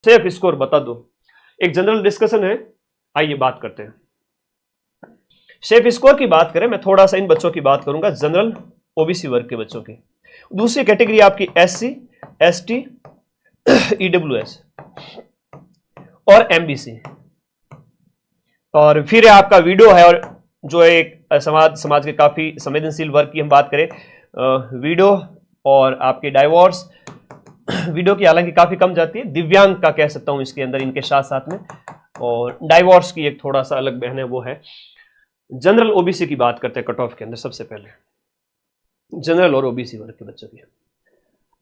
Safe score बता दो। एक जनरल डिस्कशन है, आइए बात करते हैं। सेफ स्कोर की बात करें, मैं थोड़ा सा इन बच्चों की बात करूंगा, जनरल ओबीसी वर्ग के बच्चों की। दूसरी कैटेगरी आपकी एससी, एसटी, ईडब्ल्यूएस और एमबीसी। और फिर आपका वीडियो है, और जो एक समाज के काफी संवेदनशील वर्ग की हम बात करें, वीडियो और आपके डाइवोर्स। वीडियो की हालांकि काफी कम जाती है, दिव्यांग का कह सकता हूं इसके अंदर, इनके साथ साथ में। और डाइवोर्स की एक थोड़ा सा अलग बहन है, वो है। जनरल ओबीसी की बात करते हैं कट ऑफ के अंदर। सबसे पहले जनरल और ओबीसी वर्ग के बच्चों की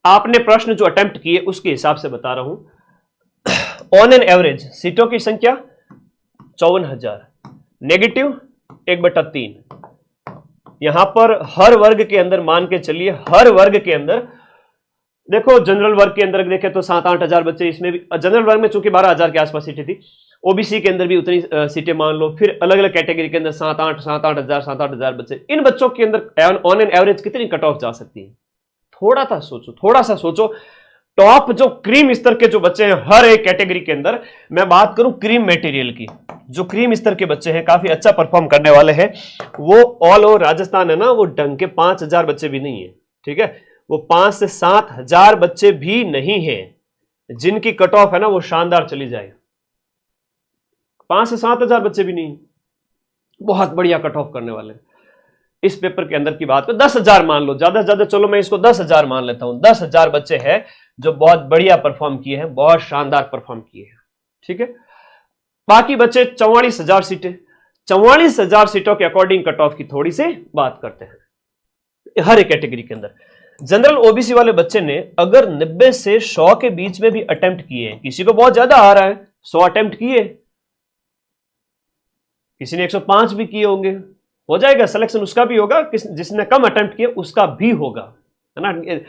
आपने प्रश्न जो अटेम्प्ट किए उसके हिसाब से बता रहा हूं। ऑन एन एवरेज सीटों की संख्या 54,000, नेगेटिव 1/3। यहां पर हर वर्ग के अंदर मान के चलिए, हर वर्ग के अंदर देखो, जनरल वर्ग के अंदर देखें तो 7-8 हजार बच्चे, इसमें भी जनरल वर्ग में चूंकि 12,000 के आसपास सीटें थी, ओबीसी के अंदर भी उतनी सीटें मान लो, फिर अलग अलग कैटेगरी के अंदर 7-8 हजार बच्चे। इन बच्चों के अंदर ऑन एन एवरेज कितनी कट ऑफ जा सकती है? थोड़ा सा सोचो। टॉप जो क्रीम स्तर के जो बच्चे हैं हर एक कैटेगरी के अंदर, मैं बात करूं क्रीम मटेरियल की, जो क्रीम स्तर के बच्चे हैं, काफी अच्छा परफॉर्म करने वाले हैं, वो ऑल ओवर राजस्थान है ना, वो ढंग के 5,000 बच्चे भी नहीं है, ठीक है। वो 5 से 7 हजार बच्चे भी नहीं है जिनकी कट ऑफ है ना वो शानदार चली जाए। 5 से 7 हजार बच्चे भी नहीं, बहुत बढ़िया कट ऑफ करने वाले। इस पेपर के अंदर की बात करो, 10,000 मान लो, ज्यादा से ज्यादा, चलो मैं इसको 10,000 मान लेता हूं। 10,000 बच्चे हैं जो बहुत बढ़िया परफॉर्म किए हैं, बहुत शानदार परफॉर्म किए हैं, ठीक है। बाकी बच्चे 44,000 सीटें, 44,000 सीटों के अकॉर्डिंग कट ऑफ की थोड़ी सी बात करते हैं हर एक कैटेगरी के अंदर। जनरल ओबीसी वाले बच्चे ने अगर 90 से 100 के बीच में भी अटेम्प्ट किए, किसी को बहुत ज्यादा आ रहा है, 100 अटेम्प्ट किए, किसी ने 105 भी किए होंगे, हो जाएगा सिलेक्शन, उसका भी होगा। जिसने कम अटेम्प्ट किए उसका भी होगा, है ना।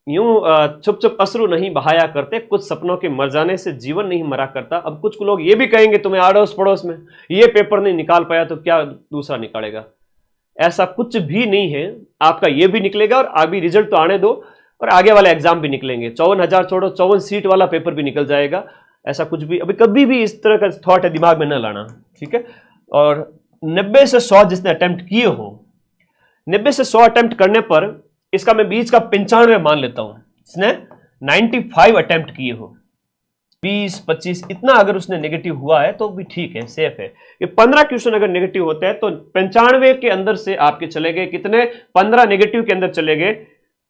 यूं चुप चुप अश्रु नहीं बहाया करते, कुछ सपनों के मर जाने से जीवन नहीं मरा करता। अब कुछ लोग ये भी कहेंगे तुम्हें आड़ोस पड़ोस में ये पेपर नहीं निकाल पाया तो क्या दूसरा निकालेगा, ऐसा कुछ भी नहीं है। आपका ये भी निकलेगा, और अभी रिजल्ट तो आने दो, और आगे वाले एग्जाम भी निकलेंगे। 54,000 छोड़ो, 54 सीट वाला पेपर भी निकल जाएगा। ऐसा कुछ भी अभी कभी भी इस तरह का थॉट है दिमाग में न लाना, ठीक है। और 90 से 100 जिसने अटेम्प्ट किए हो, 90 से 100 अटेम्प्ट करने पर इसका मैं बीच का 95 मान लेता हूं, इसने 95 अटेम्प्ट किए हो, 20-25 इतना अगर उसने नेगेटिव हुआ है तो भी ठीक है, सेफ है। ये 15 क्वेश्चन अगर नेगेटिव होते हैं तो 95 के अंदर से आपके चले गए कितने, 15 नेगेटिव के अंदर चले गए,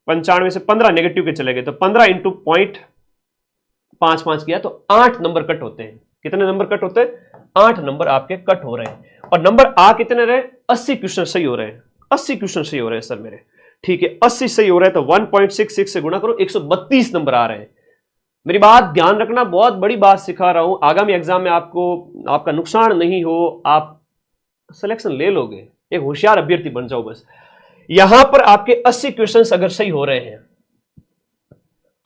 95 से 15 नेगेटिव के चले गए, तो 15 इंटू 0.55 किया तो 8 नंबर कट होते हैं। कितने नंबर कट होते हैं? 8 नंबर आपके कट हो रहे हैं। और नंबर आ कितने रहे? 80 क्वेश्चन सही हो रहे हैं। 80 क्वेश्चन सही हो रहे हैं सर मेरे, ठीक है। 80 सही हो रहे हैं तो 1.66 से गुणा करो, 132 नंबर आ रहे हैं। मेरी बात ध्यान रखना, बहुत बड़ी बात सिखा रहा हूं, आगामी एग्जाम में आपको आपका नुकसान नहीं हो, आप सिलेक्शन ले लोगे। एक होशियार अभ्यर्थी बन जाओ बस। यहां पर आपके 80 क्वेश्चंस अगर सही हो रहे हैं,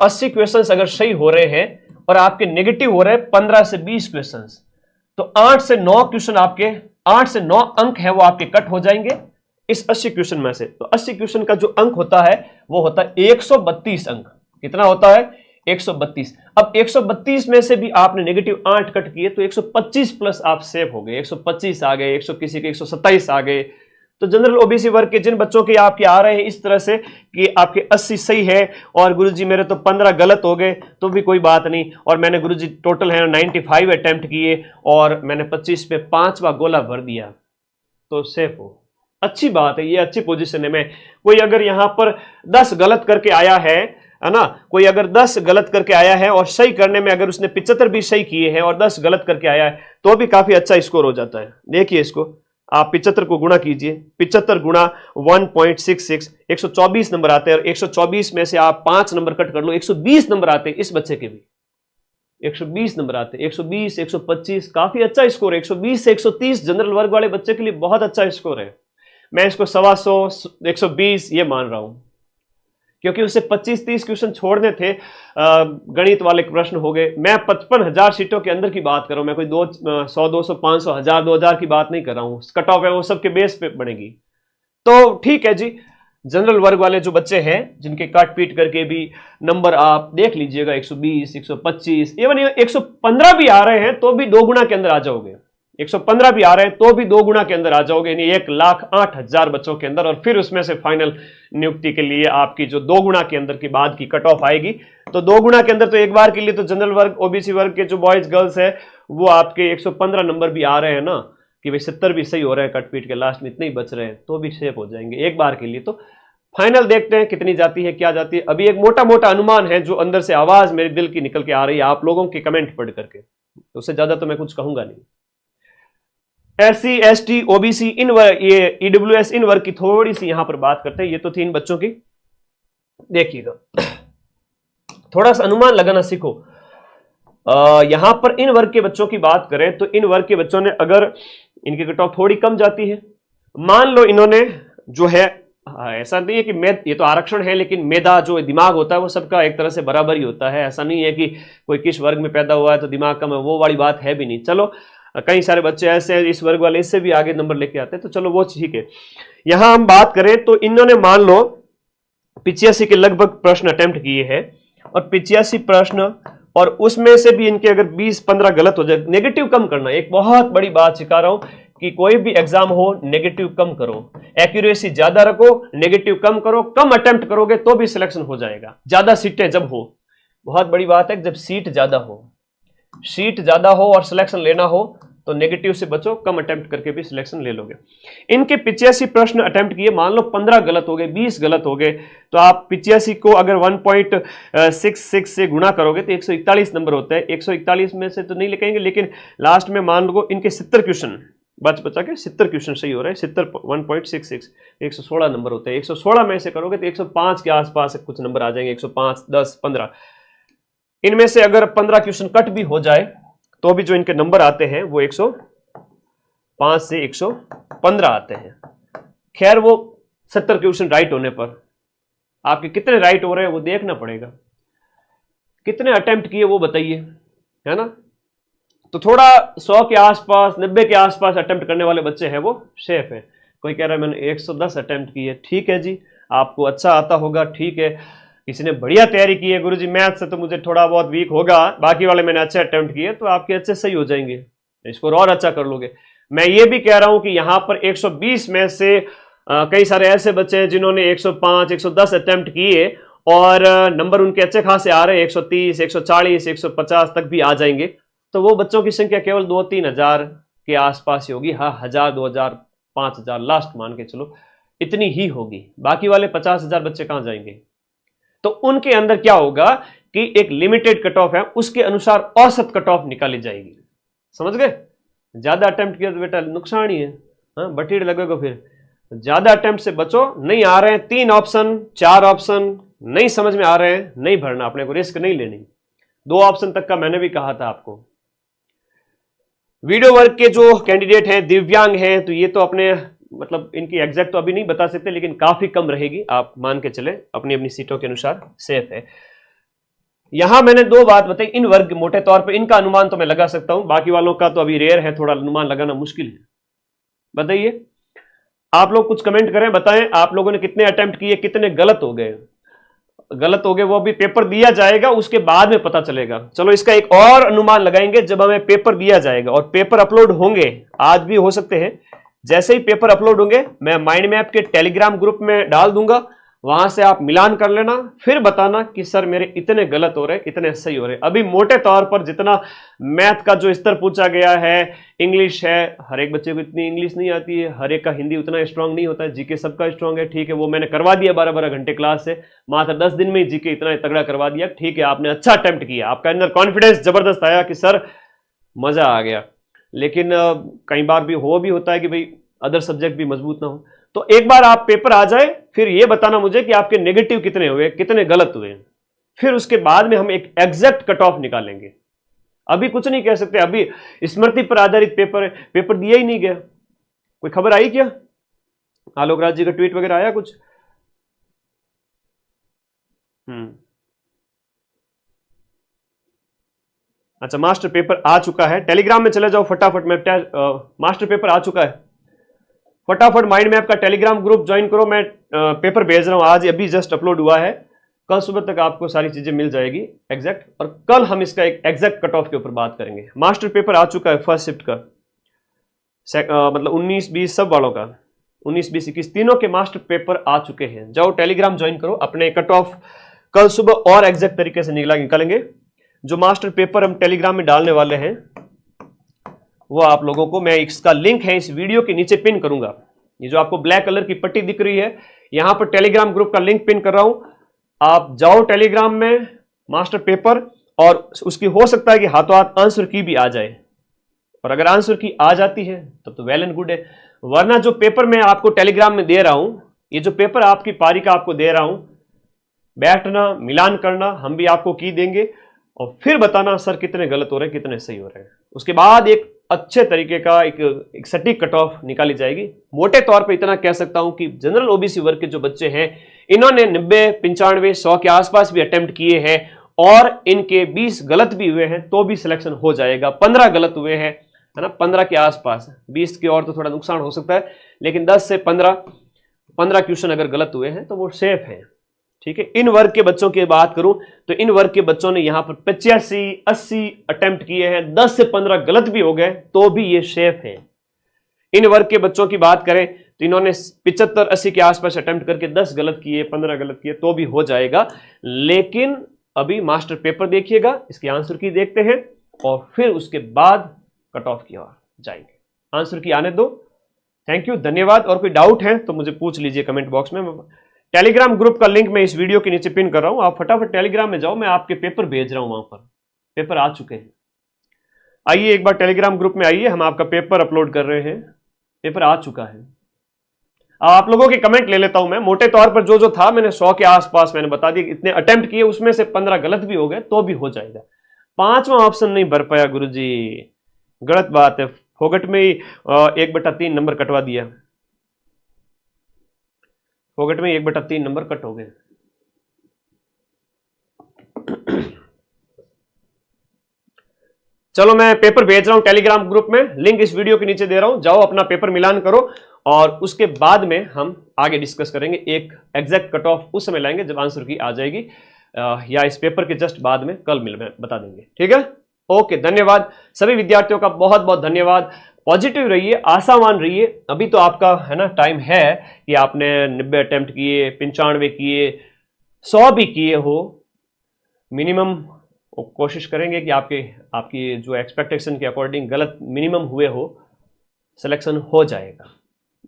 80 क्वेश्चंस अगर सही हो रहे हैं और आपके नेगेटिव हो रहे हैं 15 से 20 क्वेश्चंस, तो 8 से 9 क्वेश्चन आपके, 8 से 9 अंक है वो आपके कट हो जाएंगे इस 80 क्वेश्चन में से। तो 80 क्वेश्चन का जो अंक होता है वो होता है 132 अंक। कितना होता है? 132। अब 132 में से भी आपने नेगेटिव 8 कट किए तो 125 प्लस आप सेव हो गए, 125 आ गए, 100 किसी के 127 आ गए। तो जनरल ओबीसी वर्ग के जिन बच्चों के आपके आ रहे हैं इस तरह से कि आपके 80 सही है और गुरुजी मेरे तो 15 गलत हो गए, तो भी कोई बात नहीं, और मैंने गुरुजी टोटल है 95 अटेम्प्ट किए और मैंने 25 पे 5वां गोला भर दिया, तो सेफ हो। अच्छी बात है, ये अच्छी पोजीशन है। मैं कोई अगर यहां पर 10 गलत करके आया है ना, कोई अगर 10 गलत करके आया है और सही करने में अगर उसने 75 भी सही किए हैं और 10 गलत करके आया है तो भी काफी अच्छा स्कोर हो जाता है। देखिए इसको आप 75 को गुणा कीजिए, 75 गुणा 1.66, 124 नंबर आते हैं, और 124 में से आप 5 नंबर कट कर लो, 120 नंबर आते हैं इस बच्चे के भी, 120 नंबर आते हैं, 120, 125, काफी अच्छा स्कोर है। 120 से 130 जनरल वर्ग वाले बच्चे के लिए बहुत अच्छा स्कोर है। मैं इसको 125, 120 ये मान रहा हूं, क्योंकि उससे 25-30 क्वेश्चन छोड़ने थे, गणित वाले प्रश्न हो गए। मैं 55,000 सीटों के अंदर की बात कर रहा हूं, मैं कोई 100, 200, 500, 1000, 2000 की बात नहीं कर रहा हूं। कट ऑफ है वो सबके बेस पे बनेगी, तो ठीक है जी। जनरल वर्ग वाले जो बच्चे हैं जिनके काट पीट करके भी नंबर आप देख लीजिएगा 120, 125, इवन 115 भी आ रहे हैं तो भी 2 गुना के अंदर आ जाओगे। 115 भी आ रहे हैं तो भी 2 गुना के अंदर आ जाओगे, यानी 1,08,000 बच्चों के अंदर। और फिर उसमें से फाइनल नियुक्ति के लिए आपकी जो 2 गुना के अंदर की बाद की कट ऑफ आएगी, तो 2 गुना के अंदर तो एक बार के लिए तो जनरल वर्ग ओबीसी वर्ग के जो बॉयज गर्ल्स है वो आपके 115 नंबर भी आ रहे हैं ना, कि भाई 70 भी सही हो रहा है, कटपीट के लास्ट में इतने ही बच रहे हैं तो भी सेफ हो जाएंगे एक बार के लिए। तो फाइनल देखते हैं कितनी जाती है, क्या जाती है। अभी एक मोटा मोटा अनुमान है जो अंदर से आवाज मेरे दिल की निकल के आ रही है आप लोगों के कमेंट पढ़ करके, तो उससे ज्यादा तो मैं कुछ कहूंगा नहीं। SC ST OBC इन वर्ग, ये EWS इन वर्ग की थोड़ी सी यहां पर बात करते हैं। ये तो 3 बच्चों की, देखिएगा थोड़ा सा अनुमान लगाना सीखो। यहां पर इन वर्ग के बच्चों की बात करें तो इन वर्ग के बच्चों ने अगर इनकी कट ऑफ थोड़ी कम जाती है, मान लो इन्होंने जो है, ऐसा नहीं है कि ये तो आरक्षण है, लेकिन मेधा जो दिमाग होता है वो सबका एक तरह से बराबर ही होता है। ऐसा नहीं है कि कोई किस वर्ग में पैदा हुआ है तो दिमाग कम है, वो वाली बात है भी नहीं। चलो कई सारे बच्चे ऐसे हैं इस वर्ग वाले इससे भी आगे नंबर लेके आते हैं, तो चलो वो ठीक है। यहां हम बात करें तो इन्होंने मान लो 85 के लगभग प्रश्न अटेम्प्ट किए हैं, और 85 प्रश्न, और उसमें से भी इनके अगर 20-15 गलत हो जाए, नेगेटिव कम करना। एक बहुत बड़ी बात सिखा रहा हूं कि कोई भी एग्जाम हो नेगेटिव कम करो, एक्यूरेसी ज्यादा रखो, नेगेटिव कम करो। कम अटेम्प्ट करोगे तो भी सिलेक्शन हो जाएगा। ज्यादा सीटें जब हो, बहुत बड़ी बात है, जब सीट ज्यादा हो और सिलेक्शन लेना हो तो नेगेटिव से बचो, कम अटेम्प्ट करके भी सिलेक्शन ले लोगे। इनके 85 प्रश्न अटेम्प्ट किए, मान लो 15 गलत हो गए, 20 गलत हो गए, तो आप 85 को अगर 1.66 से गुणा करोगे तो 141 नंबर होता है। 141 में से तो नहीं लिखेंगे, लेकिन लास्ट में मान लो इनके 70 क्वेश्चन बचा के 70 क्वेश्चन सही हो रहा है, 70 1.66 116 नंबर होते हैं। 116 में से करोगे तो 105 के आसपास कुछ नंबर आ जाएंगे, 105, 10, 15। इनमें से अगर 15 क्वेश्चन कट भी हो जाए तो भी जो इनके नंबर आते हैं वो 105 से 115 आते हैं। खैर वो 70 क्वेश्चन राइट होने पर आपके कितने राइट हो रहे हैं वो देखना पड़ेगा, कितने अटेम्प्ट किए वो बताइए, है ना। तो थोड़ा 100 के आसपास, 90 के आसपास अटेम्प्ट करने वाले बच्चे हैं वो सेफ है। कोई कह रहा है मैंने 110 अटेम्प्ट किए, ठीक है जी, आपको अच्छा आता होगा, ठीक है। किसी ने बढ़िया तैयारी की है, गुरुजी मैथ से तो मुझे थोड़ा बहुत वीक होगा, बाकी वाले मैंने अच्छे अटेम्प्ट किए, तो आपके अच्छे सही हो जाएंगे, स्कोर और अच्छा कर लोगे। मैं ये भी कह रहा हूं कि यहां पर 120 में से कई सारे ऐसे बच्चे हैं जिन्होंने 105, 110 अटेम्प्ट किए और नंबर उनके अच्छे खासे आ रहे हैं, 130, 140, 150 तक भी आ जाएंगे। तो वो बच्चों की संख्या केवल 2-3 हजार के आसपास ही होगी। हाँ, 1000, 2000, 5000 लास्ट मान के चलो, इतनी ही होगी। बाकी वाले 50,000 बच्चे कहां जाएंगे। तो उनके अंदर क्या होगा कि एक लिमिटेड कट ऑफ है, उसके अनुसार औसत कट ऑफ निकाली जाएगी। समझ गए। ज्यादा अटेम्प्ट किया तो बेटा नुकसान ही है, हाँ, बटीड़ लगेगा। फिर ज्यादा अटेम्प्ट से बचो। नहीं आ रहे हैं 3 ऑप्शन, 4 ऑप्शन नहीं समझ में आ रहे हैं, नहीं भरना, अपने को रिस्क नहीं लेनी। 2 ऑप्शन तक का मैंने भी कहा था आपको। वीडियो वर्क के जो कैंडिडेट हैं, दिव्यांग हैं, तो ये तो अपने मतलब इनकी एग्जैक्ट तो अभी नहीं बता सकते, लेकिन काफी कम रहेगी, आप मान के चले, अपनी अपनी सीटों के अनुसार सेफ है। यहां मैंने 2 बात बताई। इन वर्ग मोटे तौर पे इनका अनुमान तो मैं लगा सकता हूं, बाकी वालों का तो अभी रेयर है, थोड़ा अनुमान लगाना मुश्किल है। बताइए आप लोग, कुछ कमेंट करें, बताएं आप लोगों ने कितने अटेम्प्ट किए, कितने गलत हो गए। गलत हो गए वो अभी पेपर दिया जाएगा, उसके बाद में पता चलेगा। चलो इसका एक और अनुमान लगाएंगे जब हमें पेपर दिया जाएगा और पेपर अपलोड होंगे, आज भी हो सकते हैं। जैसे ही पेपर अपलोड होंगे मैं माइंड मैप के टेलीग्राम ग्रुप में डाल दूंगा, वहां से आप मिलान कर लेना, फिर बताना कि सर मेरे इतने गलत हो रहे, इतने सही हो रहे। अभी मोटे तौर पर जितना मैथ का जो स्तर पूछा गया है, इंग्लिश है, हर एक बच्चे को इतनी इंग्लिश नहीं आती है, हर एक का हिंदी उतना स्ट्रांग नहीं होता है, जीके सबका स्ट्रांग है, ठीक है, वो मैंने करवा दिया 12-12 घंटे क्लास से, मात्र 10 दिन में ही जीके इतना तगड़ा करवा दिया, ठीक है, आपने अच्छा अटेम्प्ट किया, आपका अंदर कॉन्फिडेंस जबरदस्त आया कि सर मजा आ गया। लेकिन कई बार भी होता है कि भाई अदर सब्जेक्ट भी मजबूत ना हो। तो एक बार आप पेपर आ जाए, फिर ये बताना मुझे कि आपके नेगेटिव कितने हुए, कितने गलत हुए, फिर उसके बाद में हम एक एग्जैक्ट कट ऑफ निकालेंगे। अभी कुछ नहीं कह सकते, अभी स्मृति पर आधारित पेपर दिया ही नहीं गया। कोई खबर आई क्या, आलोक राज जी का ट्वीट वगैरह आया कुछ? अच्छा, मास्टर पेपर आ चुका है, टेलीग्राम में चले जाओ फटाफट। में मास्टर पेपर आ चुका है, फटाफट माइंड मैप का टेलीग्राम ग्रुप ज्वाइन करो। मैं पेपर भेज रहा हूं, आज अभी जस्ट अपलोड हुआ है, कल सुबह तक आपको सारी चीजें मिल जाएगी एग्जैक्ट, और कल हम इसका एक एग्जैक्ट कट ऑफ के ऊपर बात करेंगे। मास्टर पेपर आ चुका है फर्स्ट शिफ्ट का, मतलब 19-20 सब वालों का, 19-20-21 तीनों के मास्टर पेपर आ चुके हैं। जाओ टेलीग्राम ज्वाइन करो, अपने कट ऑफ कल सुबह और एग्जैक्ट तरीके से निकालेंगे। जो मास्टर पेपर हम टेलीग्राम में डालने वाले हैं वो आप लोगों को मैं इसका लिंक है इस वीडियो के नीचे पिन करूंगा। ये जो आपको ब्लैक कलर की पट्टी दिख रही है, यहां पर टेलीग्राम ग्रुप का लिंक पिन कर रहा हूं। आप जाओ टेलीग्राम में, मास्टर पेपर, और उसकी हो सकता है कि हाथों हाथ आंसर की भी आ जाए, और अगर आंसर की आ जाती है तब तो वेल एंड गुड है। वरना जो पेपर मैं आपको टेलीग्राम में दे रहा हूं, ये जो पेपर आपकी पारी का आपको दे रहा हूं, बैठना, मिलान करना, हम भी आपको की देंगे और फिर बताना सर कितने गलत हो रहे हैं, कितने सही हो रहे हैं। उसके बाद एक अच्छे तरीके का एक सटीक कट ऑफ निकाली जाएगी। मोटे तौर पे इतना कह सकता हूं कि जनरल ओबीसी वर्ग के जो बच्चे हैं, इन्होंने 90, 95, 100 के आसपास भी अटेम्प्ट किए हैं और इनके 20 गलत भी हुए हैं तो भी सिलेक्शन हो जाएगा। 15 गलत हुए हैं, है ना, 15 के आसपास, 20 की और तो थोड़ा नुकसान हो सकता है, लेकिन 10 से 15 क्वेश्चन अगर गलत हुए हैं तो वो सेफ है। ठीक है, इन वर्ग के बच्चों की बात करूं तो इन वर्ग के बच्चों ने यहां पर 85-80 अटेम्प्ट किए हैं, 10 से 15 गलत भी हो गए तो भी ये सेफ है। इन वर्ग के बच्चों की बात करें तो इन्होंने 75-80 के आसपास अटेम्प्ट करके 10 गलत किए, 15 गलत किए तो भी हो जाएगा। लेकिन अभी मास्टर पेपर देखिएगा, इसके आंसर की देखते हैं और फिर उसके बाद कट ऑफ की ओर जाएंगे। आंसर की आने दो। थैंक यू, धन्यवाद। और कोई डाउट है तो मुझे पूछ लीजिए कमेंट बॉक्स में। टेलीग्राम ग्रुप का लिंक मैं इस वीडियो के नीचे पिन कर रहा हूं, आप फटाफट टेलीग्राम में जाओ, मैं आपके पेपर भेज रहा हूं, वहां पर पेपर आ चुके हैं। आइए एक बार टेलीग्राम ग्रुप में आइए, हम आपका पेपर अपलोड कर रहे हैं, पेपर आ चुका है। आप लोगों के कमेंट ले लेता हूं मैं। मोटे तौर पर जो था मैंने 100 के आसपास मैंने बता दिया, इतने अटेम्प्ट किए, उसमें से 15 गलत भी हो गए तो भी हो जाएगा। 5वां ऑप्शन नहीं भर पाया गुरुजी, गलत बात है, फोगट में ही 1/3 नंबर कटवा दिया, फोगट में 1/3 नंबर कट हो गए। चलो मैं पेपर भेज रहा हूं टेलीग्राम ग्रुप में, लिंक इस वीडियो के नीचे दे रहा हूं, जाओ अपना पेपर मिलान करो और उसके बाद में हम आगे डिस्कस करेंगे। एक एग्जैक्ट कट ऑफ उस समय लाएंगे जब आंसर की आ जाएगी, या इस पेपर के जस्ट बाद में कल बता देंगे। ठीक है, ओके, धन्यवाद सभी विद्यार्थियों का, बहुत बहुत धन्यवाद। पॉजिटिव रहिए, आशावान रहिए। अभी तो आपका है ना टाइम है कि आपने 90 अटेम्प्ट किए, 95 किए, 100 भी किए हो, मिनिमम कोशिश करेंगे कि आपकी जो एक्सपेक्टेशन के अकॉर्डिंग गलत मिनिमम हुए हो, सिलेक्शन हो जाएगा।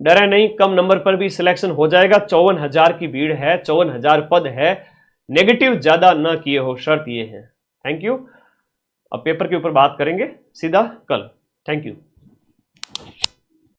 डरे नहीं, कम नंबर पर भी सिलेक्शन हो जाएगा। 54,000 की भीड़ है, 54,000 पद है, नेगेटिव ज्यादा ना किए हो, शर्त ये है। Thank you. अब पेपर के ऊपर बात करेंगे सीधा कल। Thank you.